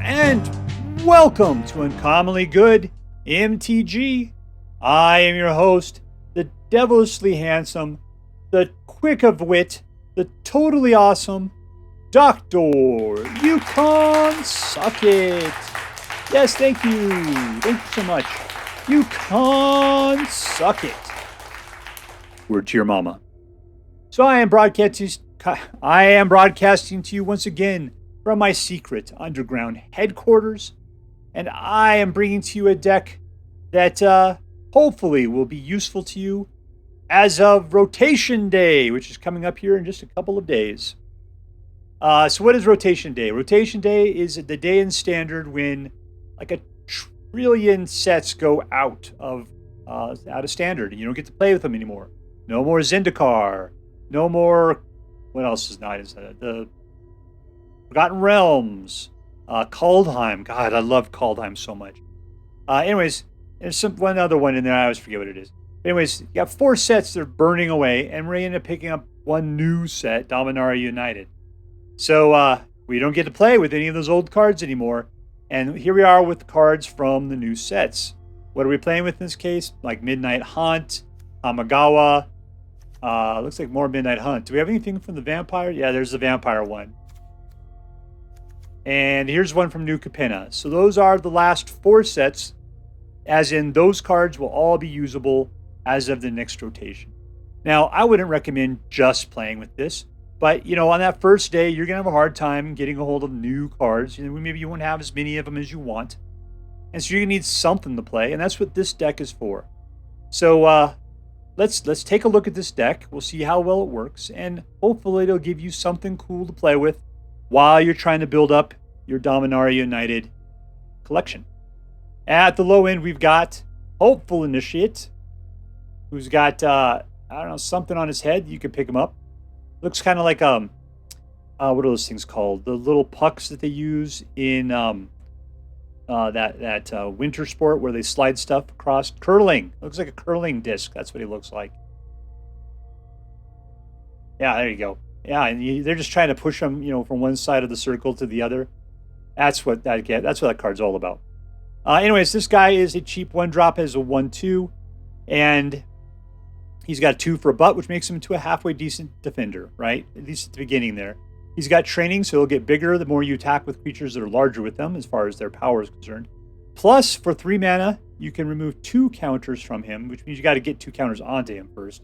and welcome to Uncommonly Good MTG. I am your host, the devilishly handsome, the quick of wit, the totally awesome Dr. Yukon SuckIt. Yes, thank you. Thank you so much. Yukon SuckIt. Word to your mama. So I am broadcasting to you once again from my secret underground headquarters, and I am bringing to you a deck that hopefully will be useful to you as of Rotation Day, which is coming up here in just a couple of days. So what is Rotation Day? Rotation Day is the day in Standard when like a trillion sets go out of Standard, and you don't get to play with them anymore. No more Zendikar. No more. What else is not? Is the Forgotten Realms, Kaldheim. God, I love Kaldheim so much. Anyways, there's one other one in there. I always forget what it is. Anyways, you got 4 sets that are burning away, and we're end up picking up one new set, Dominaria United. So we don't get to play with any of those old cards anymore. And here we are with the cards from the new sets. What are we playing with in this case? Like Midnight Hunt, Kamigawa. Looks like more Midnight Hunt. Do we have anything from the Vampire? Yeah, there's the Vampire one. And here's one from New Capenna. So those are the last 4 sets, as in those cards will all be usable as of the next rotation. Now, I wouldn't recommend just playing with this, but, you know, on that first day, you're going to have a hard time getting a hold of new cards. You know, maybe you won't have as many of them as you want. And so you're going to need something to play, and that's what this deck is for. So let's take a look at this deck. We'll see how well it works, and hopefully it'll give you something cool to play with while you're trying to build up your Dominaria United collection. At the low end, we've got Hopeful Initiate, who's got, I don't know, something on his head. You can pick him up. Looks kind of like, what are those things called? The little pucks that they use in that winter sport where they slide stuff across. Curling. Looks like a curling disc. That's what he looks like. Yeah, there you go. Yeah, and they're just trying to push him, you know, from one side of the circle to the other. That's what that card's all about. Anyways, this guy is a cheap 1-drop, has a 1/2, and he's got a 2 for a butt, which makes him into a halfway decent defender, right? At least at the beginning there. He's got training, so he'll get bigger the more you attack with creatures that are larger with them, as far as their power is concerned. Plus, for 3 mana, you can remove 2 counters from him, which means you got to get 2 counters onto him first.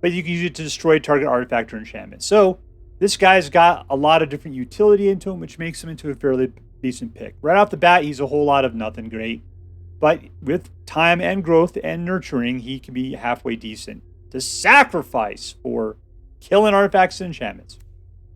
But you can use it to destroy target artifact or enchantment. So this guy's got a lot of different utility into him, which makes him into a fairly decent pick. Right off the bat, he's a whole lot of nothing great. But with time and growth and nurturing, he can be halfway decent to sacrifice for killing artifacts and enchantments.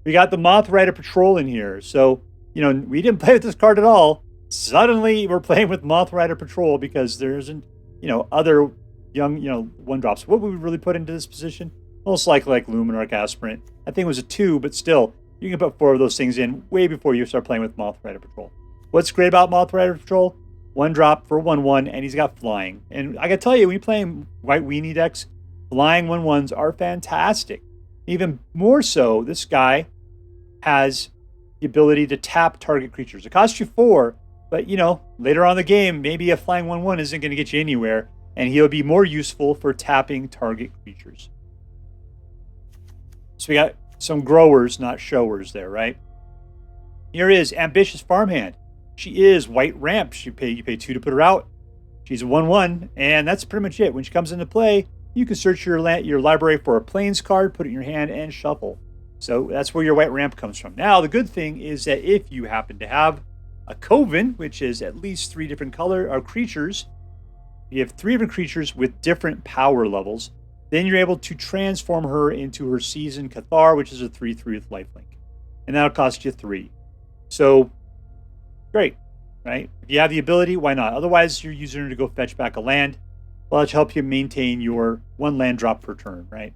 We got the Mothrider Patrol in here. So, you know, we didn't play with this card at all. Suddenly, we're playing with Mothrider Patrol because there isn't, you know, other young, you know, 1-drops. What would we really put into this position? Most likely like Luminarch Aspirant. I think it was a 2, but still, you can put 4 of those things in way before you start playing with Mothrider Patrol. What's great about Mothrider Patrol? 1-drop for 1/1, and he's got flying. And I gotta tell you, when you're playing White Weenie decks, flying 1/1s are fantastic. Even more so, this guy has the ability to tap target creatures. It costs you 4, but, you know, later on in the game, maybe a flying 1/1 isn't going to get you anywhere, and he'll be more useful for tapping target creatures. So we got some growers, not showers there, right? Here is Ambitious Farmhand. She is white ramp. You pay 2 to put her out. She's a 1/1, and that's pretty much it. When she comes into play, you can search your library for a Plains card, put it in your hand, and shuffle. So that's where your white ramp comes from. Now, the good thing is that if you happen to have a Coven, which is at least 3 different creatures, you have 3 different creatures with different power levels, then you're able to transform her into her Seasoned Cathar, which is a 3/3 with lifelink. And that'll cost you 3. So, great, right? If you have the ability, why not? Otherwise, you're using her to go fetch back a land. Well, that'll help you maintain your 1 land drop per turn, right?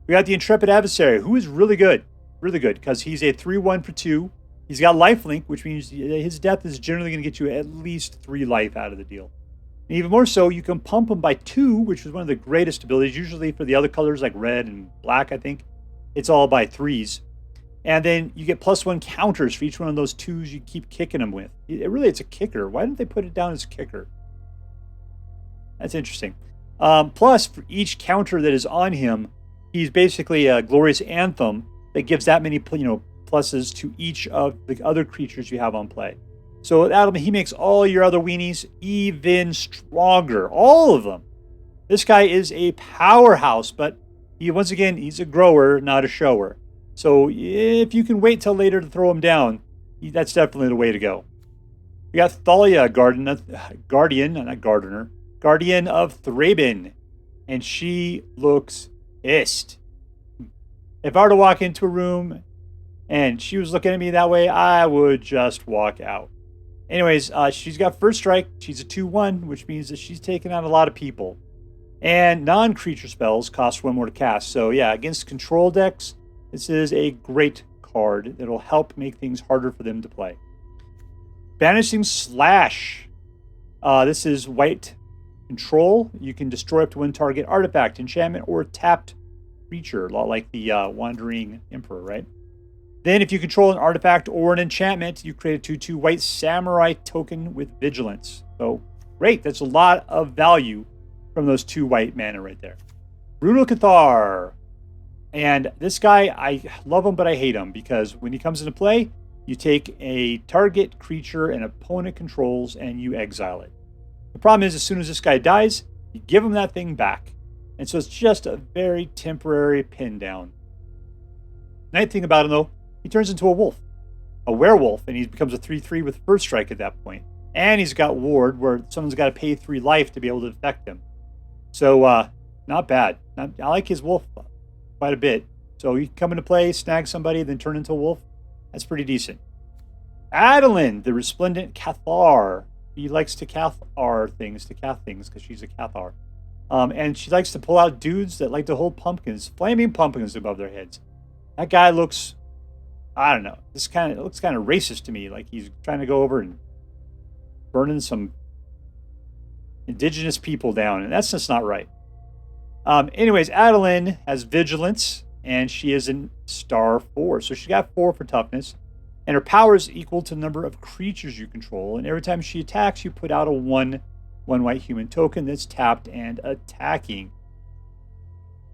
We got the Intrepid Adversary, who is really good, because he's a 3/1 for 2. He's got lifelink, which means his death is generally going to get you at least 3 life out of the deal. And even more so, you can pump him by 2, which is one of the greatest abilities. Usually for the other colors like red and black, I think, it's all by 3s. And then you get +1 counters for each one of those 2s you keep kicking them with. It's a kicker. Why didn't they put it down as a kicker? That's interesting. Plus, for each counter that is on him, he's basically a Glorious Anthem that gives that many, pluses to each of the other creatures you have on play. So he makes all your other weenies even stronger. All of them. This guy is a powerhouse, but once again, he's a grower, not a shower. So if you can wait till later to throw him down, that's definitely the way to go. We got Thalia, Guardian of Thraben, and she looks pissed. If I were to walk into a room and she was looking at me that way, I would just walk out. Anyways, she's got first strike. She's a 2/1, which means that she's taking out a lot of people. And non-creature spells cost 1 more to cast. So yeah, against control decks, this is a great card that will help make things harder for them to play. Banishing Slash. This is white control. You can destroy up to 1 target artifact, enchantment, or tapped creature, a lot like the Wandering Emperor, right? Then if you control an artifact or an enchantment, you create a 2/2 white samurai token with vigilance. So great. That's a lot of value from those 2 white mana right there. Brutal Cathar. And this guy, I love him, but I hate him because when he comes into play, you take a target creature an opponent controls and you exile it. The problem is, as soon as this guy dies, you give him that thing back. And so it's just a very temporary pin down. Nice thing about him, though, he turns into a werewolf, and he becomes a 3/3 with first strike at that point. And he's got ward, where someone's got to pay 3 life to be able to affect him. So, not bad. I like his wolf quite a bit. So you can come into play, snag somebody, then turn into a wolf. That's pretty decent. Adeline, the Resplendent Cathar. He likes to cath things because she's a Cathar. And she likes to pull out dudes that like to hold pumpkins, flaming pumpkins above their heads. That guy looks, I don't know, it looks kind of racist to me. Like he's trying to go over and burning some indigenous people down, and that's just not right. Anyways, Adeline has vigilance, and she is in star 4. So she got 4 for toughness, and her power is equal to the number of creatures you control. And every time she attacks, you put out a 1 white human token that's tapped and attacking.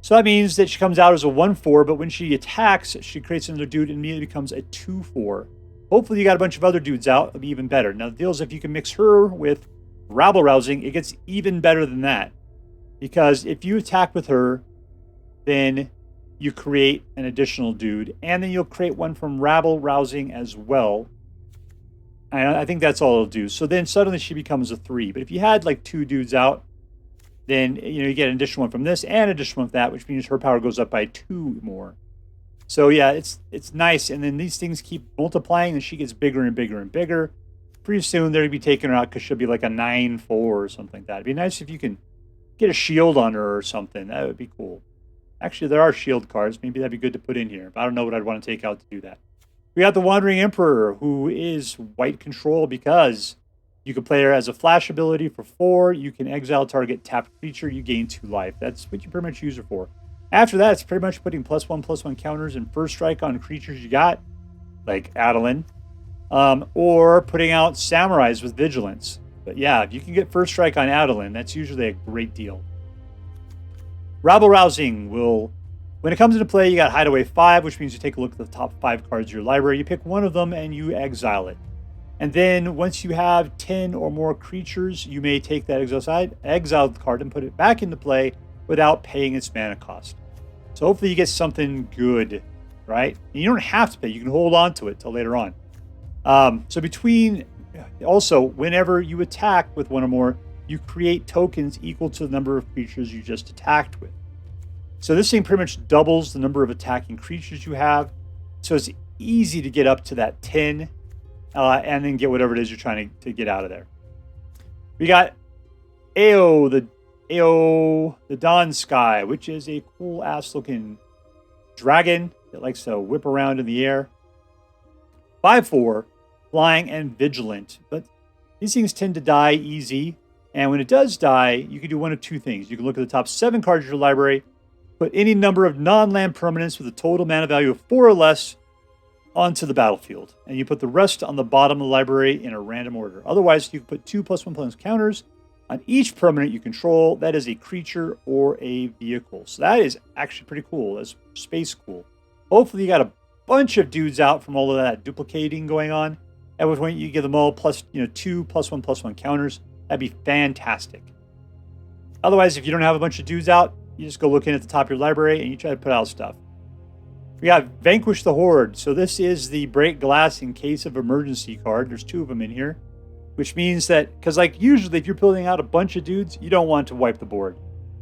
So that means that she comes out as a 1/4, but when she attacks, she creates another dude and immediately becomes a 2/4. Hopefully you got a bunch of other dudes out. It'll be even better. Now the deal is if you can mix her with rabble rousing, it gets even better than that. Because if you attack with her, then you create an additional dude, and then you'll create one from rabble rousing as well. And I think that's all it'll do. So then suddenly she becomes a 3. But if you had like 2 dudes out, then you get an additional one from this and an additional one from that, which means her power goes up by 2 more. So yeah, it's nice. And then these things keep multiplying, and she gets bigger and bigger and bigger. Pretty soon they'll be taking her out because she'll be like a 9/4 or something like that. It'd be nice if you can get a shield on her or something. That would be cool. Actually, there are shield cards. Maybe that'd be good to put in here. But I don't know what I'd want to take out to do that. We got the Wandering Emperor, who is white control because you can play her as a flash ability for 4. You can exile target tapped creature. You gain 2 life. That's what you pretty much use her for. After that, it's pretty much putting +1/+1 counters and first strike on creatures you got, like Adeline, or putting out samurais with vigilance. But yeah, if you can get first strike on Adeline, that's usually a great deal. Rabble Rousing will, when it comes into play, you got Hideaway 5, which means you take a look at the top 5 cards of your library. You pick one of them and you exile it. And then once you have 10 or more creatures, you may take that exiled card and put it back into play without paying its mana cost. So hopefully you get something good, right? And you don't have to pay. You can hold on to it till later on. Also, whenever you attack with one or more, you create tokens equal to the number of creatures you just attacked with. So this thing pretty much doubles the number of attacking creatures you have. So it's easy to get up to that 10 and then get whatever it is you're trying to get out of there. We got Ao, the Dawn Sky, which is a cool ass looking dragon that likes to whip around in the air. 5/4, flying and vigilant. But these things tend to die easy. And when it does die, you can do one of 2 things. You can look at the top 7 cards of your library, put any number of non-land permanents with a total mana value of 4 or less onto the battlefield. And you put the rest on the bottom of the library in a random order. Otherwise, you can put 2+1/+ counters on each permanent you control. That is a creature or a vehicle. So that is actually pretty cool. That's space cool. Hopefully you got a bunch of dudes out from all of that duplicating going on. At which point you give them all plus, 2+1/+1 counters. That'd be fantastic. Otherwise, if you don't have a bunch of dudes out, you just go look in at the top of your library and you try to put out stuff. We got Vanquish the Horde. So this is the break glass in case of emergency card. There's 2 of them in here, which means that, because like usually if you're building out a bunch of dudes, you don't want to wipe the board.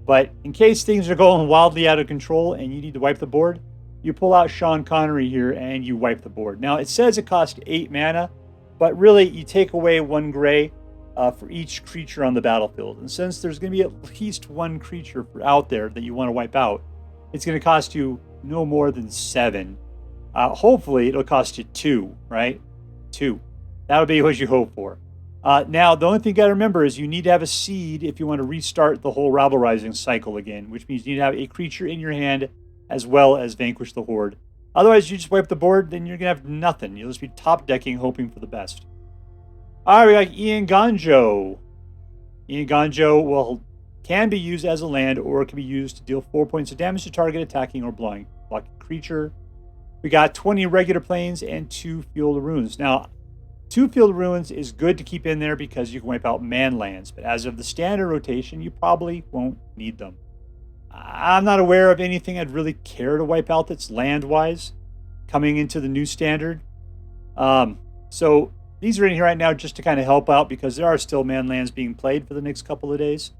But in case things are going wildly out of control and you need to wipe the board, you pull out Sean Connery here and you wipe the board. Now it says it costs 8 mana, but really you take away 1 gray for each creature on the battlefield. And since there's going to be at least 1 creature out there that you want to wipe out, it's going to cost you no more than 7. Hopefully it'll cost you 2, right? 2. That'll be what you hope for. Now, the only thing you got to remember is you need to have a seed if you want to restart the whole Rabble Rising cycle again, which means you need to have a creature in your hand as well as Vanquish the Horde. Otherwise, you just wipe the board, then you're going to have nothing. You'll just be top decking, hoping for the best. All right, we got Eiganjo. Eiganjo can be used as a land, or it can be used to deal 4 points of damage to target attacking or blocking creature. We got 20 regular planes and 2 Field of Ruins. Now, 2 Field of Ruins is good to keep in there because you can wipe out man lands, but as of the standard rotation, you probably won't need them. I'm not aware of anything I'd really care to wipe out that's land-wise coming into the new standard. So these are in here right now just to kind of help out because there are still man lands being played for the next couple of days.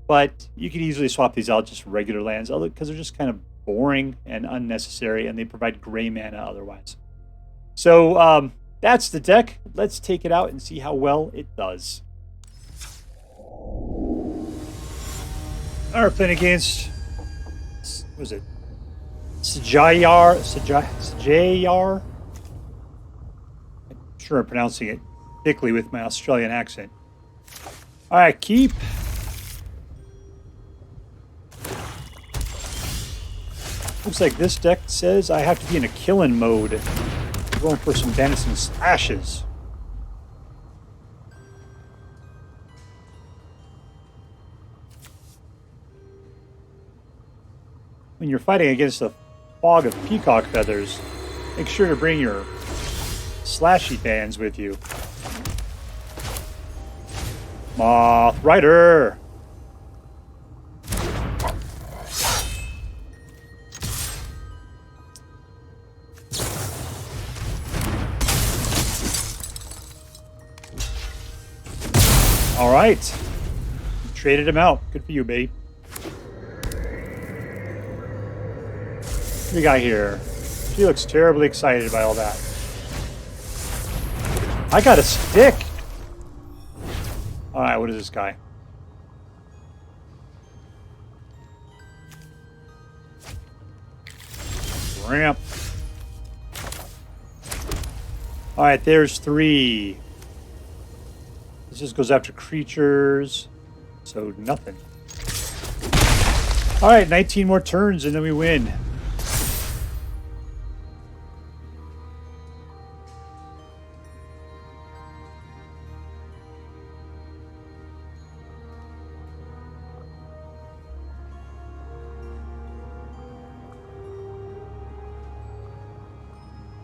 But you can easily swap these out just for regular lands because they're just kind of boring and unnecessary, and they provide gray mana otherwise. So that's the deck. Let's take it out and see how well it does. All right, playing against, what was it? Sjayar. I'm sure I'm pronouncing it thickly with my Australian accent. All right, keep. Looks like this deck says I have to be in a killing mode. I'm going for some Banishing Slashes. When you're fighting against a fog of peacock feathers, make sure to bring your slashy fans with you. Mothrider! All right. You traded him out. Good for you, babe. What do we got here? She looks terribly excited by all that. I got a stick. All right, what is this guy? Ramp. All right, there's 3. This just goes after creatures, so nothing. All right, 19 more turns and then we win.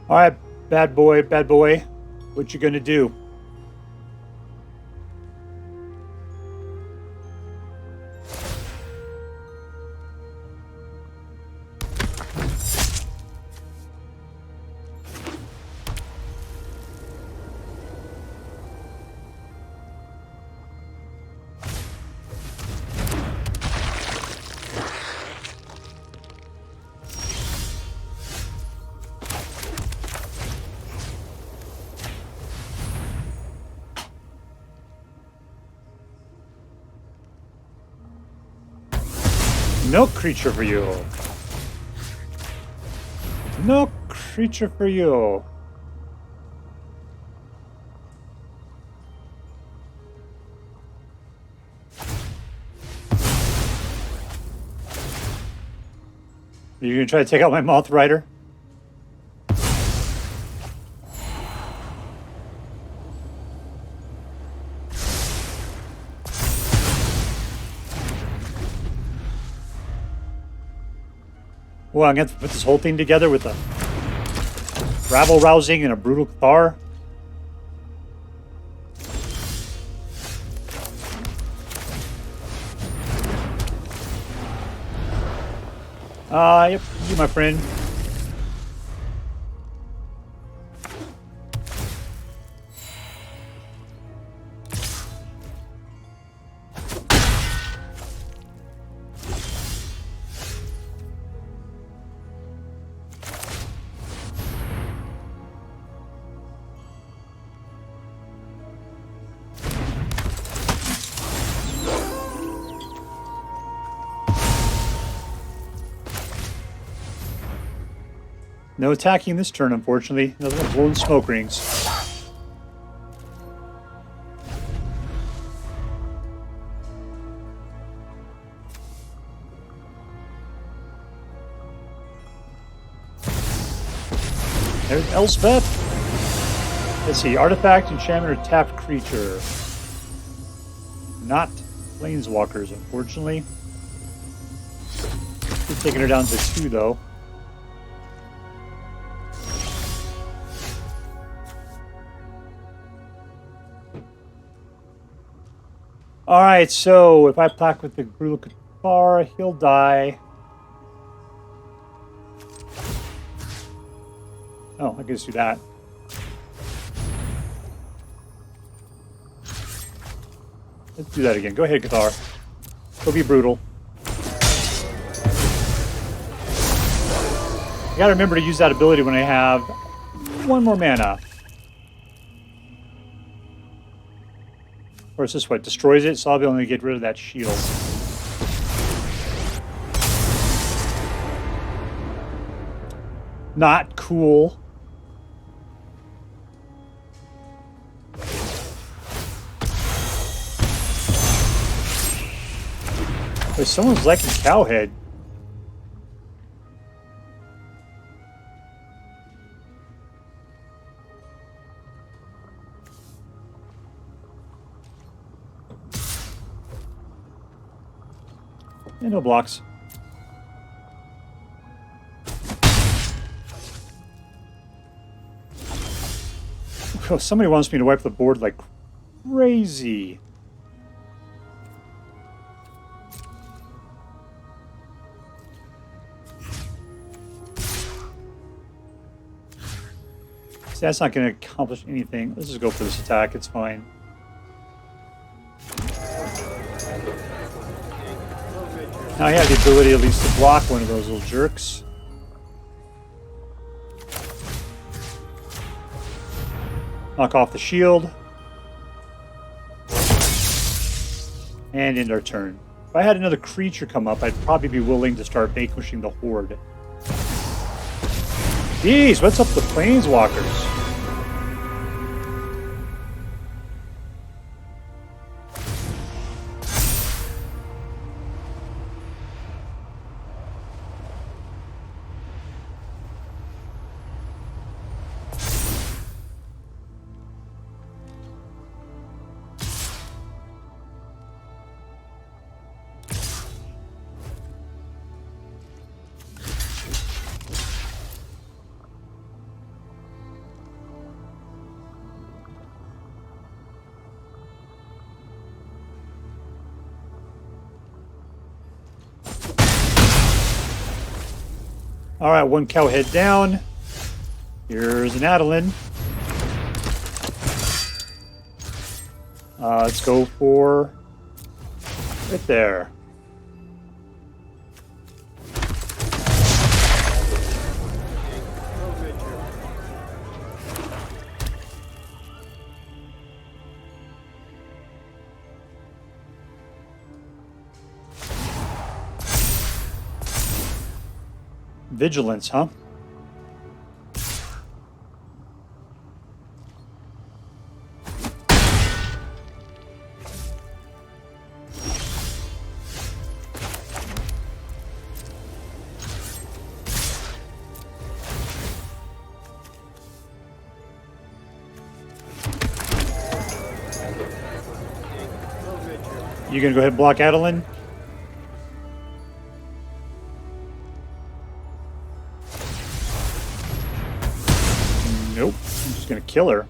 All right, bad boy, what you gonna do? No creature for you. No creature for you. Are you going to try to take out my Mothrider? Well, I'm going to have to put this whole thing together with a rabble rousing and a brutal Cathar. Yep, you, my friend. No attacking this turn, unfortunately. Nothing but blown smoke rings. There's Elspeth. Let's see. Artifact, enchantment, or tapped creature. Not planeswalkers, unfortunately. We're taking her down to 2, though. Alright, so if I pack with the Brutal Cathar, he'll die. Oh, I can just do that. Let's do that again. Go ahead, Cathar. Go be brutal. I gotta remember to use that ability when I have 1 more mana. Of course, this what destroys it, so I'll be able to get rid of that shield. Not cool. Wait, someone's liking Cowhead. And no blocks. Oh, somebody wants me to wipe the board like crazy. See, that's not going to accomplish anything. Let's just go for this attack. It's fine. Now I have the ability at least to block one of those little jerks. Knock off the shield. And end our turn. If I had another creature come up, I'd probably be willing to start vanquishing the Horde. Jeez, what's up with planeswalkers? Alright, 1 Cowhead down. Here's an Adeline. Let's go for right there. Vigilance, huh? You gonna go ahead and block Adeline? killer.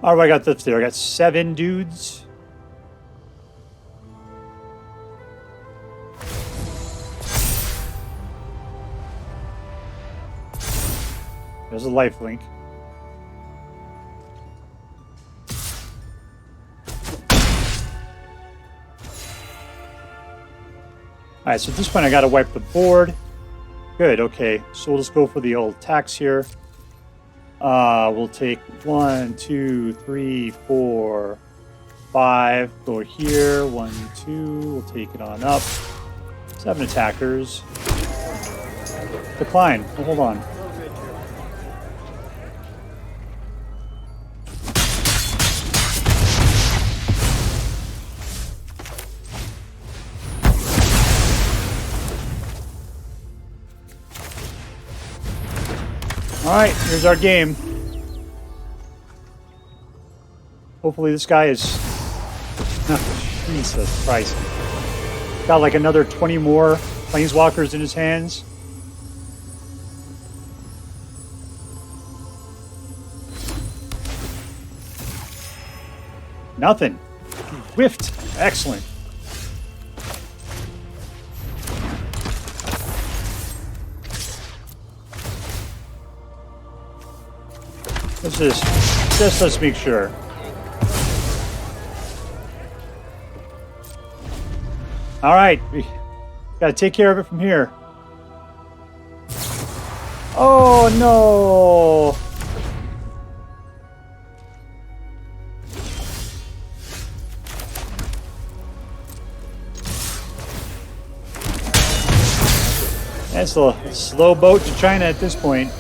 All right, I got this there. I got 7 dudes. There's a life link. All right, so at this point I got to wipe the board. Good, okay. So we'll just go for the old attacks here. We'll take 1, 2, 3, 4, 5. Go here. 1, 2. We'll take it on up. 7 attackers. Decline. Oh, hold on. All right, here's our game. Hopefully this guy is... Jesus Christ. Got like another 20 more planeswalkers in his hands. Nothing. Whiffed. Excellent. Let's make sure. All right, we gotta take care of it from here. Oh no! That's a slow boat to China at this point.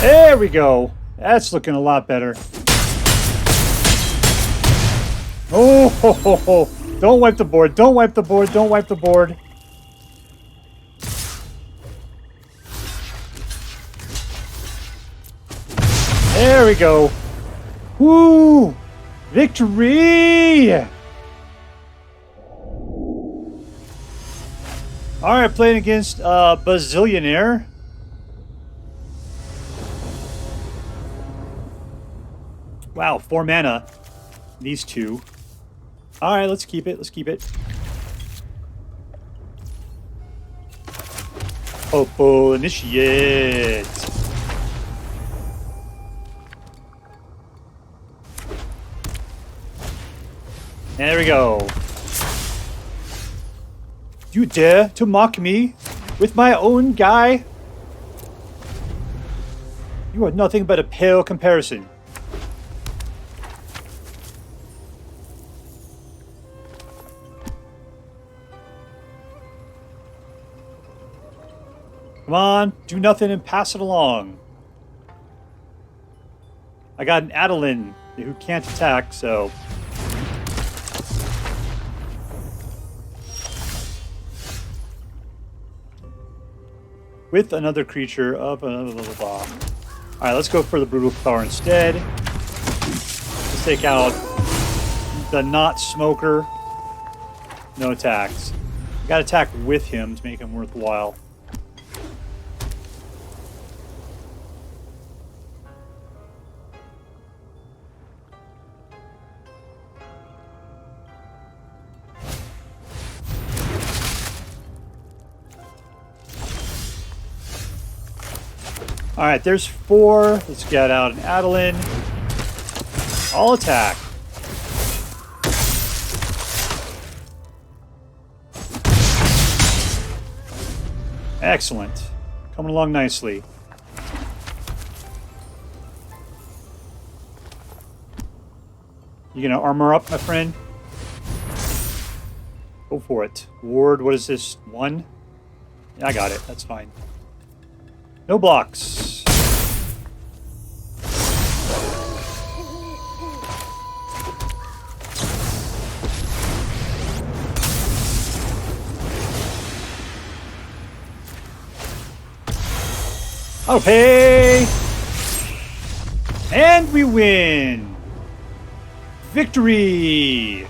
There we go. That's looking a lot better. Oh, ho, ho, ho. Don't wipe the board. Don't wipe the board. Don't wipe the board. There we go. Woo! Victory! All right, playing against Bazillionaire. Wow, 4 mana. These two. All right, let's keep it. Let's keep it. Hopeful initiate. There we go. You dare to mock me with my own guy? You are nothing but a pale comparison. Come on, do nothing and pass it along. I got an Adeline who can't attack, so... With another creature of blah, blah, blah. Alright, let's go for the Brutal Cathar instead. Let's take out the not smoker. No attacks. Gotta attack with him to make him worthwhile. All right, there's 4. Let's get out an Adeline. All attack. Excellent. Coming along nicely. You gonna armor up, my friend? Go for it. Ward, what is this? 1? Yeah, I got it. That's fine. No blocks. Okay. And we win. Victory.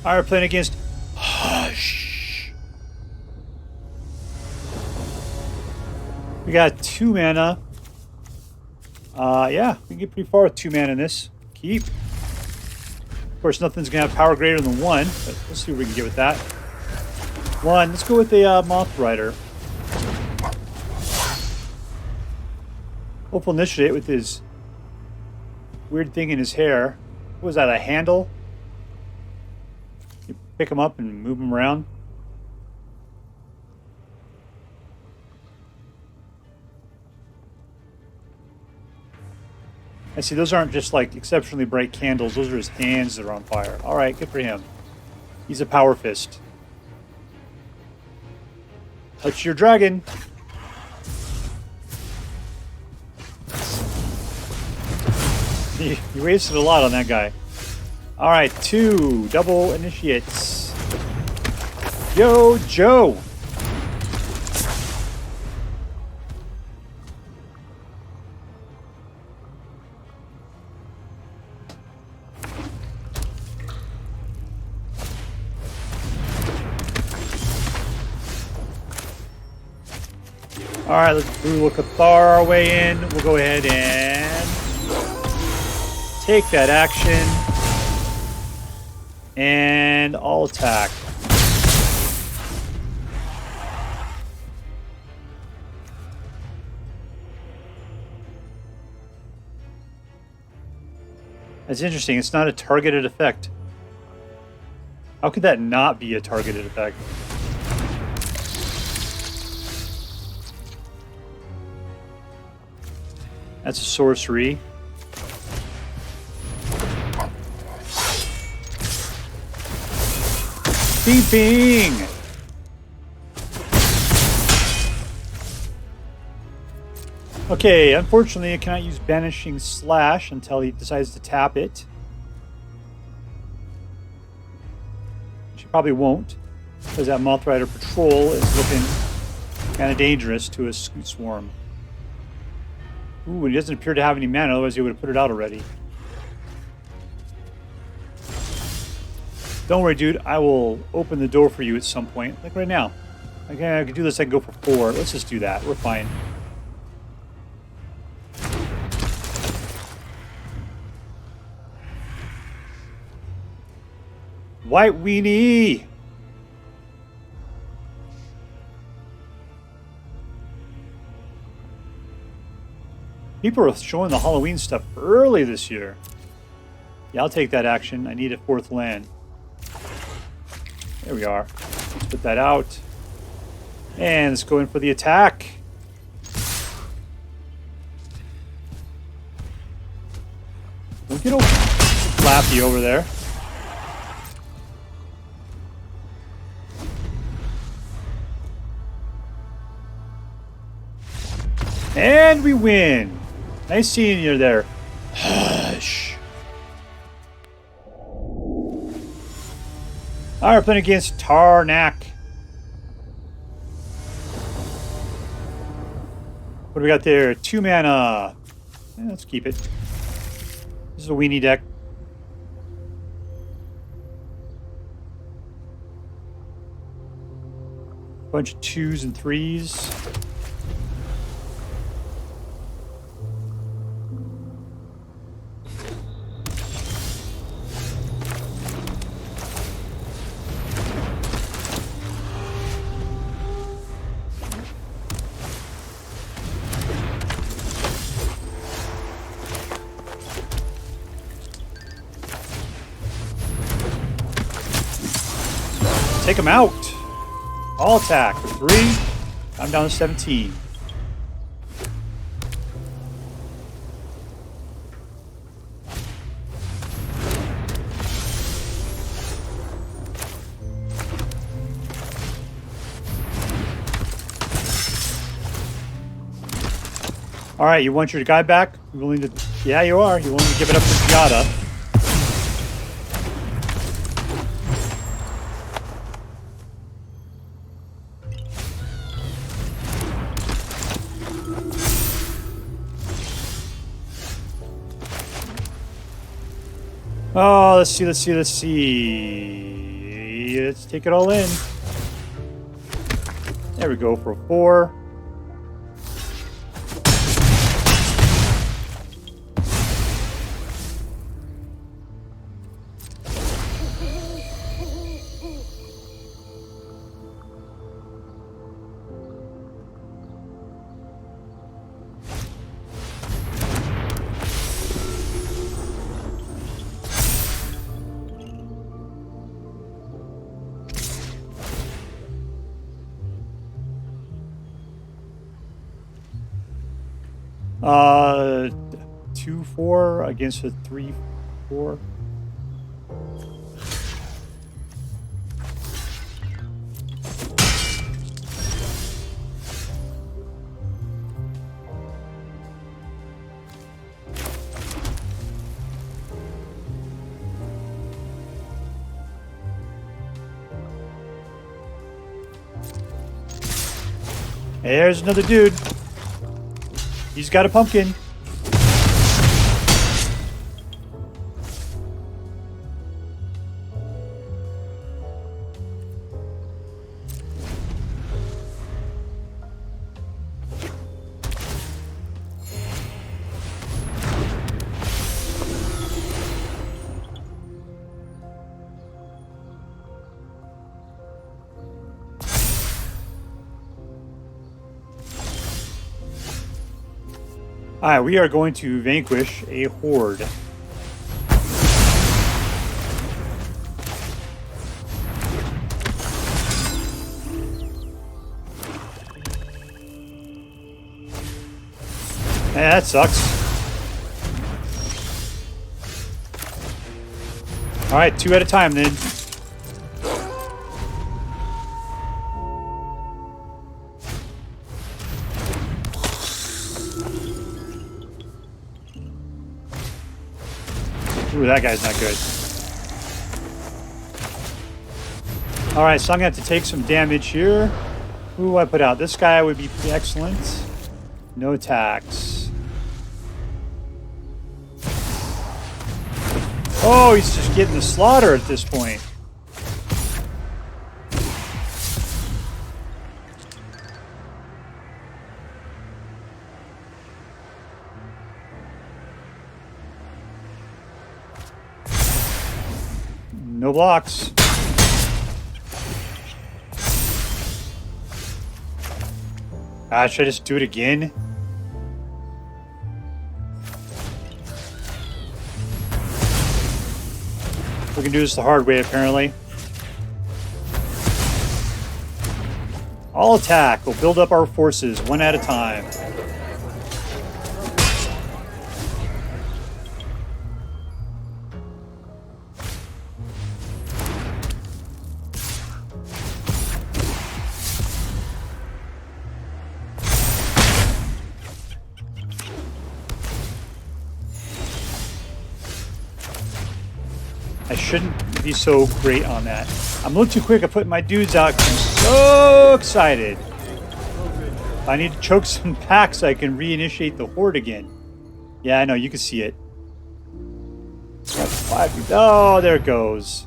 Alright, playing against Hush. We got 2 mana. Yeah, we can get pretty far with 2 mana in this. Keep. Of course, nothing's going to have power greater than 1, but let's see what we can get with that. 1. Let's go with the Mothrider. Hopeful initiate with his weird thing in his hair. What was that, a handle? You pick him up and move him around. I see those aren't just like exceptionally bright candles. Those are his hands that are on fire. Alright, good for him. He's a power fist. Touch your dragon. You wasted a lot on that guy. Alright, 2 double initiates. Yo, Joe! Alright, let's Brutal Cathar our way in. We'll go ahead and take that action. And I'll attack. That's interesting. It's not a targeted effect. How could that not be a targeted effect? That's a sorcery. Bing, bing! Okay, unfortunately, I cannot use Banishing Slash until he decides to tap it. Which he probably won't, because that Mothrider Patrol is looking kind of dangerous to a Swarm. Ooh, he doesn't appear to have any mana, otherwise he would have put it out already. Don't worry, dude. I will open the door for you at some point. Like right now. Okay, I can do this. I can go for 4. Let's just do that. We're fine. White weenie! People are showing the Halloween stuff early this year. Yeah, I'll take that action. I need a 4th land. There we are. Let's put that out. And let's go in for the attack. Don't get all flappy over there. And we win. Nice seeing you there. Hush. Alright, playing against Tarnack. What do we got there? 2 mana. Yeah, let's keep it. This is a weenie deck. Bunch of 2s and 3s. Take him out. All attack for 3. I'm down to 17. All right, you want your guy back? You willing to? Yeah, you are. You willing to give it up for Giada? Oh, let's see. Let's take it all in. There we go for a 4. Uh, 2-4 against a 3-4. There's another dude. He's got a pumpkin. Alright, we are going to vanquish a horde. Yeah, that sucks. Alright, 2 at a time then. Ooh, that guy's not good. Alright, so I'm going to have to take some damage here. Who do I put out? This guy would be excellent. No attacks. Oh, he's just getting the slaughter at this point. No blocks. Ah, should I just do it again? We can do this the hard way, apparently. All attack. We'll build up our forces one at a time. I shouldn't be so great on that. I'm a little too quick at putting my dudes out. I'm so excited. I need to choke some packs so I can reinitiate the horde again. Yeah, I know. You can see it. That's 5. Oh, there it goes.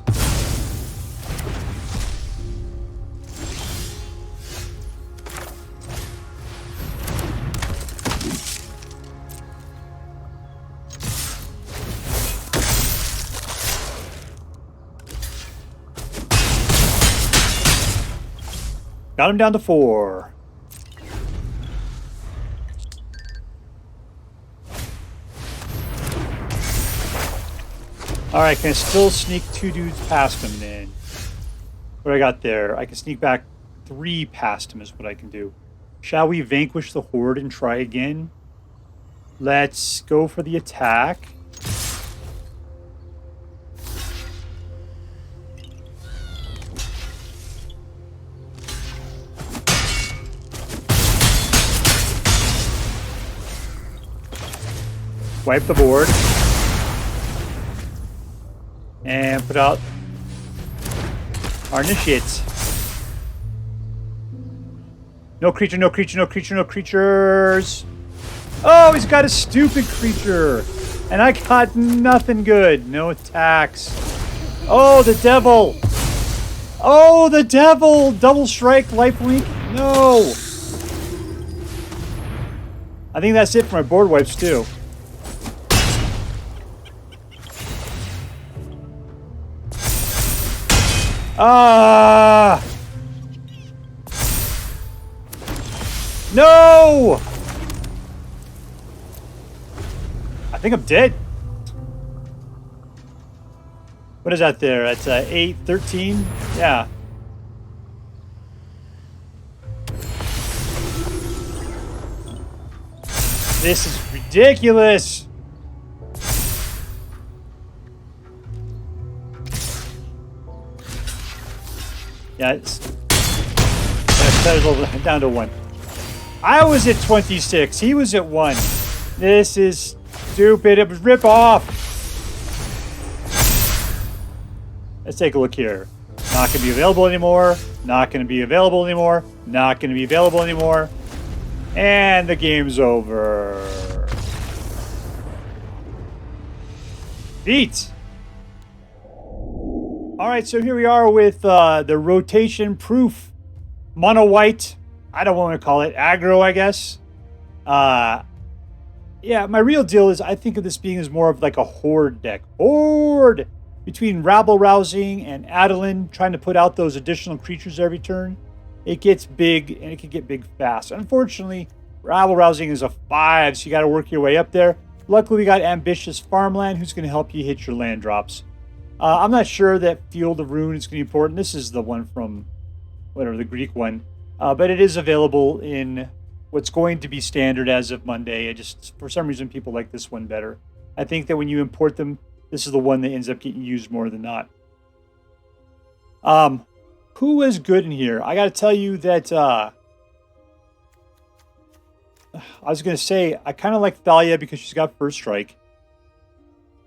Got him down to 4. Alright, can I still sneak 2 dudes past him then? What do I got there? I can sneak back 3 past him is what I can do. Shall we vanquish the horde and try again? Let's go for the attack. Wipe the board. And put out our initiates. No creature, no creature, no creature, no creatures. Oh, he's got a stupid creature. And I got nothing good. No attacks. Oh, the devil. Oh, the devil. Double strike, lifelink. No. I think that's it for my board wipes, too. Ah! No! I think I'm dead. What is that there? That's 8, 13? Yeah. This is ridiculous. Yeah, it's down to 1. I was at 26. He was at 1. This is stupid. It was rip off. Let's take a look here. Not going to be available anymore. Not going to be available anymore. Not going to be available anymore. And the game's over. Beat. All right, so here we are with the rotation proof mono white. I don't want to call it aggro, I guess. Yeah, my real deal is I think of this being as more of like a horde deck. Horde! Between rabble-rousing and Adeline trying to put out those additional creatures every turn, it gets big, and it can get big fast. Unfortunately, rabble-rousing is a 5, so you got to work your way up there. Luckily, we got Ambitious Farmhand, who's going to help you hit your land drops. I'm not sure that Field of Ruin is going to be important. This is the one from, whatever, the Greek one. But it is available in what's going to be standard as of Monday. For some reason, people like this one better. I think that when you import them, this is the one that ends up getting used more than not. Who is good in here? I got to tell you that I was going to say I kind of like Thalia because she's got first strike.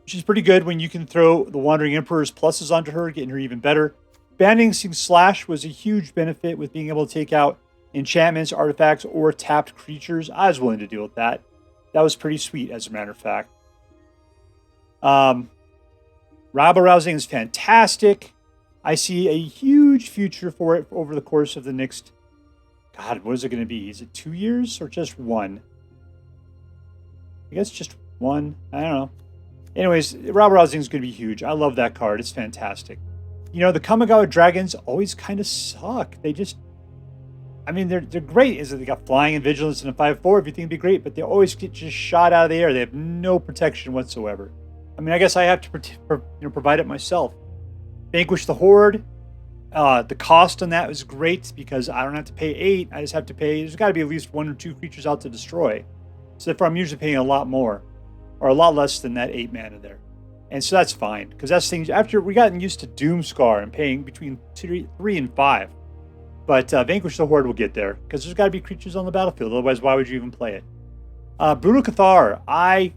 She's pretty good when you can throw the Wandering Emperor's pluses onto her, getting her even better. Banishing Slash was a huge benefit with being able to take out enchantments, artifacts, or tapped creatures. I was willing to deal with that. That was pretty sweet, as a matter of fact. Rabble-rousing is fantastic. I see a huge future for it over the course of the next... God, what is it going to be? Is it 2 years or just 1? I guess just 1. I don't know. Anyways, rabble-rousing is going to be huge. I love that card. It's fantastic. You know, the Kamigawa Dragons always kind of suck. They just... I mean, they're great. Is that they got flying and vigilance and a 5/4? Everything would be great, but they always get just shot out of the air. They have no protection whatsoever. I mean, I guess I have to provide it myself. Vanquish the Horde. The cost on that was great because I don't have to pay 8. I just have to pay... There's got to be at least 1 or 2 creatures out to destroy. So therefore, I'm usually paying a lot more. Or a lot less than that 8 mana there. And so that's fine. Because that's things... After we gotten used to Doomscar and paying between 3 and 5. But Vanquish the Horde will get there. Because there's got to be creatures on the battlefield. Otherwise, why would you even play it? Brutal Cathar. I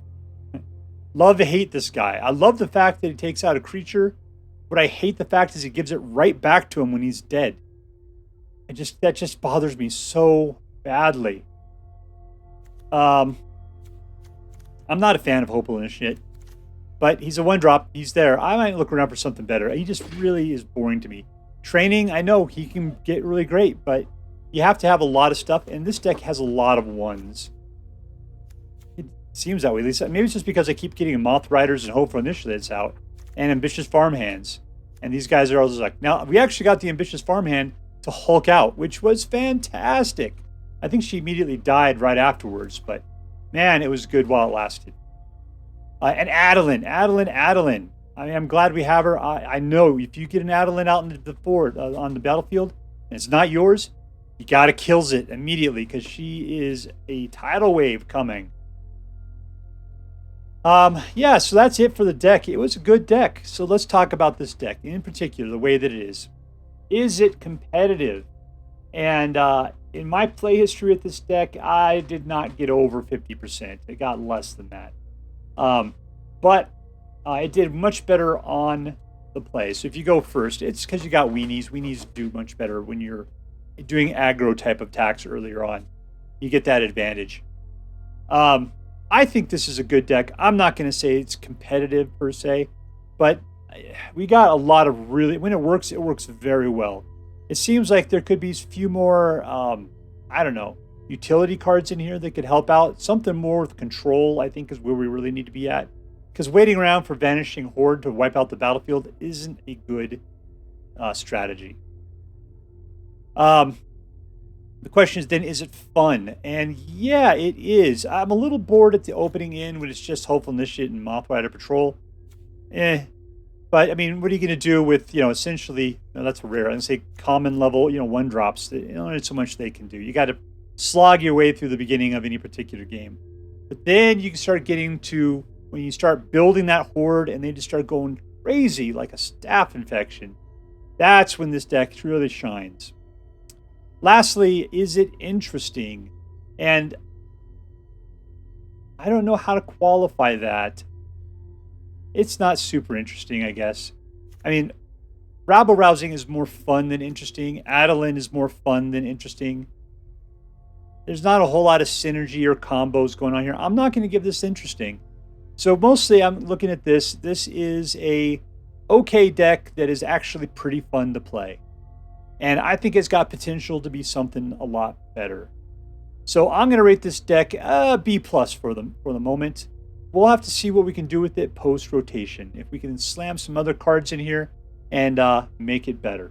love to hate this guy. I love the fact that he takes out a creature. What I hate the fact is he gives it right back to him when he's dead. That just bothers me so badly. I'm not a fan of Hopeful Initiate. But he's a 1-drop. He's there. I might look around for something better. He just really is boring to me. Training, I know he can get really great, but you have to have a lot of stuff, and this deck has a lot of 1s. It seems that way, at least. Maybe it's just because I keep getting Mothriders and Hopeful Initiates out, and Ambitious Farmhands. And these guys are always like... Now, we actually got the Ambitious Farmhand to Hulk out, which was fantastic. I think she immediately died right afterwards, but man, it was good while it lasted. And Adeline. I mean, I'm glad we have her. I know if you get an Adeline out in the board on the battlefield and it's not yours, you got to kills it immediately because she is a tidal wave coming. Yeah, so that's it for the deck. It was a good deck. So let's talk about this deck in particular, the way that it is. Is it competitive? And in my play history with this deck, I did not get over 50%. It got less than that. But it did much better on the play. So if you go first, it's because you got weenies. Weenies do much better when you're doing aggro type of attacks earlier on. You get that advantage. I think this is a good deck. I'm not going to say it's competitive per se, but we got a lot of really, when it works very well. It seems like there could be a few more, I don't know, utility cards in here that could help out. Something more with control, I think, is where we really need to be at. Because waiting around for Vanishing Horde to wipe out the battlefield isn't a good strategy. The question is then, is it fun? And yeah, it is. I'm a little bored at the opening in when it's just Hopeful Initiate and Mothrider Patrol. But I mean, what are you going to do with, essentially, that's rare. I'm going to say common level, 1-drops. Only so much they can do. You got to slog your way through the beginning of any particular game. But then you can start getting to when you start building that horde and they just start going crazy like a staph infection. That's when this deck really shines. Lastly, is it interesting? And I don't know how to qualify that. It's not super interesting, I guess. I mean, rabble-rousing is more fun than interesting. Adeline is more fun than interesting. There's not a whole lot of synergy or combos going on here. I'm not going to give this interesting. So mostly I'm looking at this. This is a okay deck that is actually pretty fun to play. And I think it's got potential to be something a lot better. So I'm going to rate this deck B+ for the moment. We'll have to see what we can do with it post-rotation. If we can slam some other cards in here and make it better.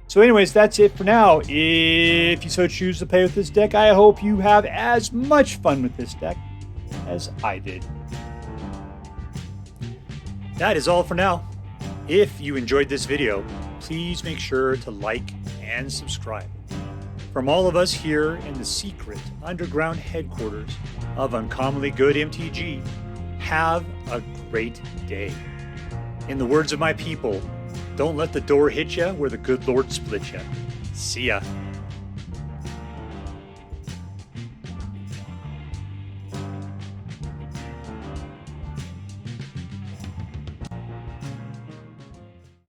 So anyways, that's it for now. If you so choose to play with this deck, I hope you have as much fun with this deck as I did. That is all for now. If you enjoyed this video, please make sure to like and subscribe. From all of us here in the secret underground headquarters of Uncommonly Good MTG, have a great day. In the words of my people, don't let the door hit ya where the good Lord split ya. See ya.